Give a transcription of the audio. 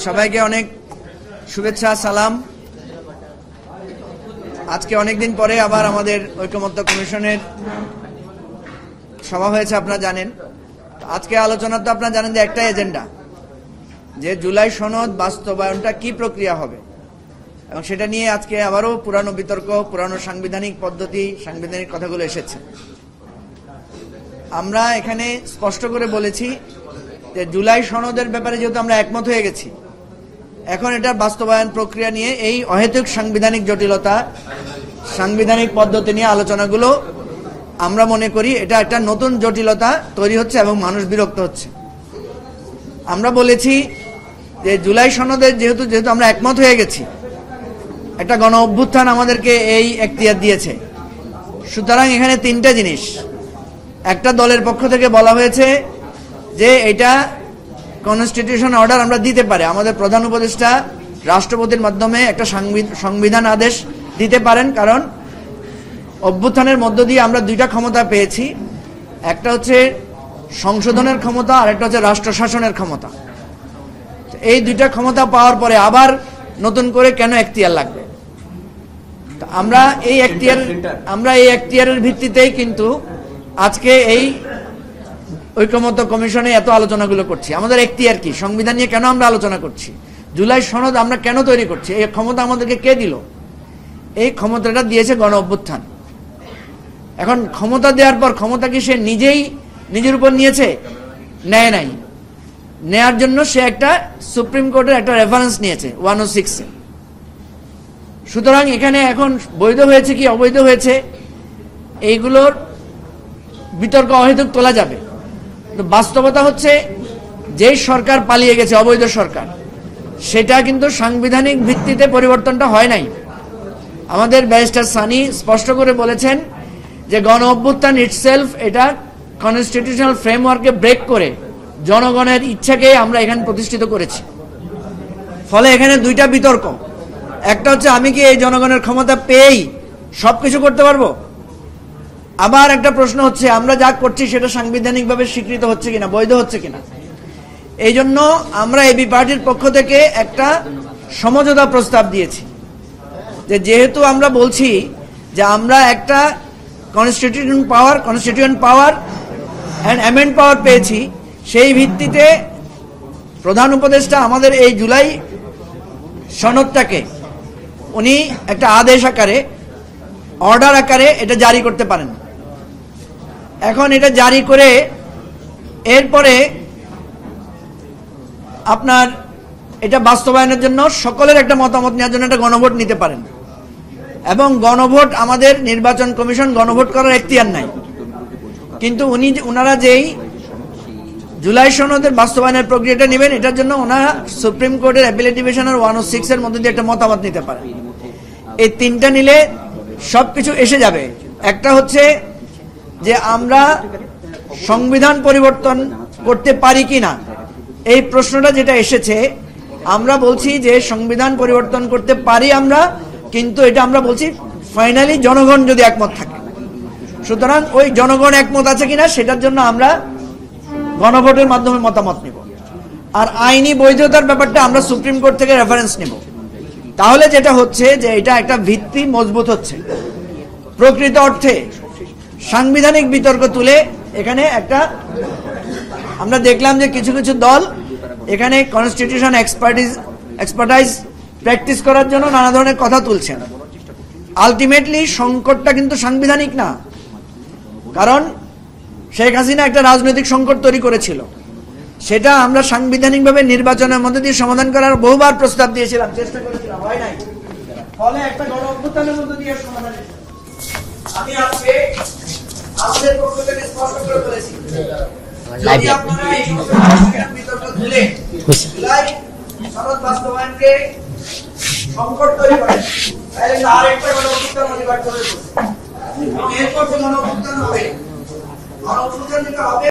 সবাইকে অনেক শুভেচ্ছা সালাম। আজকে অনেকদিন পরে আবার আমাদের ঐকমত্য কমিশনের সভা হয়েছে, আপনারা জানেন। আজকে আলোচনা তো আপনারা জানেন যে একটাই এজেন্ডা, যে জুলাই সনদ বাস্তবায়নটা কি প্রক্রিয়া হবে, এবং সেটা নিয়ে আজকে আবারও পুরানো বিতর্ক, পুরানো সাংবিধানিক পদ্ধতি, সাংবিধানিক কথাগুলো এসেছে। আমরা এখানে স্পষ্ট করে বলেছি যে জুলাই সনদের ব্যাপারে যেহেতু আমরা একমত হয়ে গেছি, এখন এটা বাস্তবায়ন প্রক্রিয়া নিয়ে এই অহেতুক সাংবিধানিক জটিলতা, সাংবিধানিক পদ্ধতি নিয়ে আলোচনাগুলো আমরা মনে করি এটা একটা নতুন জটিলতা তৈরি হচ্ছে এবং মানুষ বিরক্ত হচ্ছে। আমরা বলেছি যে জুলাই সনদের যেহেতু আমরা একমত হয়ে গেছি, একটা গণ অভ্যুত্থান আমাদেরকে এই এখতিয়ার দিয়েছে, সুতরাং এখানে তিনটা জিনিস। একটা দলের পক্ষ থেকে বলা হয়েছে যে এটা কনস্টিটিউশন অর্ডার আমরা দিতে পারে, আমাদের প্রধান উপদেষ্টা রাষ্ট্রপতির মাধ্যমে একটা সংবিধান আদেশ দিতে পারেন, কারণ অভ্যুত্থানের মধ্য দিয়ে আমরা দুইটা ক্ষমতা পেয়েছি, একটা হচ্ছে সংশোধনের ক্ষমতা আর একটা হচ্ছে রাষ্ট্র শাসনের ক্ষমতা। এই দুইটা ক্ষমতা পাওয়ার পরে আবার নতুন করে কেন এখতিয়ার লাগবে? আমরা এই এখতিয়ারের ভিত্তিতেই কিন্তু আজকে এই ঐকমত্য কমিশনে এত আলোচনাগুলো করছি। আমাদের এখতিয়ার কি, সংবিধান নিয়ে কেন আমরা আলোচনা করছি, জুলাই সনদ আমরা কেন তৈরি করছি, এই ক্ষমতা আমাদেরকে কে দিল? এই ক্ষমতাটা দিয়েছে গণ অভ্যুত্থান। এখন ক্ষমতা দেওয়ার পর ক্ষমতা কি সে নিজের উপর নিয়েছে? নেয় নাই। নেয়ার জন্য সে একটা সুপ্রিম কোর্টের একটা রেফারেন্স নিয়েছে 106-এ। সুতরাং এখানে এখন বৈধ হয়েছে কি অবৈধ হয়েছে এইগুলোর বিতর্ক অহেতুক তোলা যাবে। বাস্তবতা হচ্ছে যে সরকার পালিয়ে গেছে, অবৈধ সরকার, সেটা কিন্তু সাংবিধানিক ভিত্তিতে পরিবর্তনটা হয় নাই। আমাদের ব্যারিস্টার সানি স্পষ্ট করে বলেছেন যে গণ অভ্যুত্থান ইটসেলফ এটা কনস্টিটিউশনাল ফ্রেমওয়ার্ককে ব্রেক করে জনগণের ইচ্ছাকে আমরা এখানে প্রতিষ্ঠিত করেছি। ফলে এখানে দুইটা বিতর্ক, একটা হচ্ছে আমি কি এই জনগণের ক্ষমতা পেয়েই সবকিছু করতে পারবো, আবার একটা প্রশ্ন হচ্ছে আমরা যা করছি সেটা সাংবিধানিকভাবে স্বীকৃত হচ্ছে কিনা, বৈধ হচ্ছে কিনা। এই জন্য আমরা এবি পার্টির পক্ষ থেকে একটা সমঝোতা প্রস্তাব দিয়েছি যে যেহেতু আমরা বলছি যে আমরা একটা কনস্টিটিউশন পাওয়ার অ্যান্ড অ্যামেন্ড পাওয়ার পেয়েছি, সেই ভিত্তিতে প্রধান উপদেষ্টা আমাদের এই জুলাই সনদটাকে উনি একটা আদেশ আকারে, অর্ডার আকারে এটা জারি করতে পারেন। এখন এটা জারি করে এরপরে আপনার এটা বাস্তবায়নের জন্য সকলের একটা মতামত নেওয়ার জন্য একটা গণভোট নিতে পারেন, এবং গণভোট আমাদের নির্বাচন কমিশন গণভোট করার এখতিয়ার নাই। কিন্তু উনারা যেই জুলাই সনদের বাস্তবায়নের প্রক্রিয়াটা নেবেন, এটার জন্য ওনারা সুপ্রিম কোর্টের অ্যাপিলেট ডিভিশনের 106-এর মধ্যে দিয়ে একটা মতামত নিতে পারেন। এই তিনটা নিলে সবকিছু এসে যাবে। একটা হচ্ছে যে আমরা সংবিধান পরিবর্তন করতে পারি কিনা, এই প্রশ্নটা যেটা এসেছে, আমরা বলছি যে সংবিধান পরিবর্তন করতে পারি আমরা, কিন্তু এটা আমরা বলছি ফাইনালি জনগণ যদি একমত থাকে। সুতরাং ওই জনগণ একমত আছে কিনা সেটার জন্য আমরা গণভোটের মাধ্যমে মতামত নেব, আর আইনি বৈধতার ব্যাপারটা আমরা সুপ্রিম কোর্ট থেকে রেফারেন্স নেব। তাহলে যেটা হচ্ছে যে এটা একটা ভিত্তি মজবুত হচ্ছে, প্রকৃত অর্থে সাংবিধানিক বিতর্ক তুলে এখানে একটা আমরা দেখলাম যে কিছু কিছু দল এখানে কনস্টিটিউশন এক্সপার্টাইজ প্র্যাকটিস করার জন্য নানা ধরনের কথা তুলছেন। আলটিমেটলি সংকটটা কিন্তু সাংবিধানিক না, কারণ শেখ হাসিনা একটা রাজনৈতিক সংকট তৈরি করেছিল, সেটা আমরা সাংবিধানিকভাবে নির্বাচনের মধ্যে দিয়ে সমাধান করার বহুবার প্রস্তাব দিয়েছিলাম, চেষ্টা করেছিলাম, হয় নাই। ফলে একটা গণ অভ্যুত্থানের মধ্যে দিয়ে সমাধান। আমি আজকে আমাদের পক্ষ থেকে স্পষ্ট করে বলেছি, যদি আপনারা এই বিতর্ক তুলে জুলাই সনদ বাস্তবায়নকে সংকট তৈরি করেন, তাহলে আরেকটা গণ অভ্যুত্থান অনিবার্য হয়ে পড়বে, এবং এরপর যে গণ অভ্যুত্থান হবে, গণ অভ্যুত্থান যেটা হবে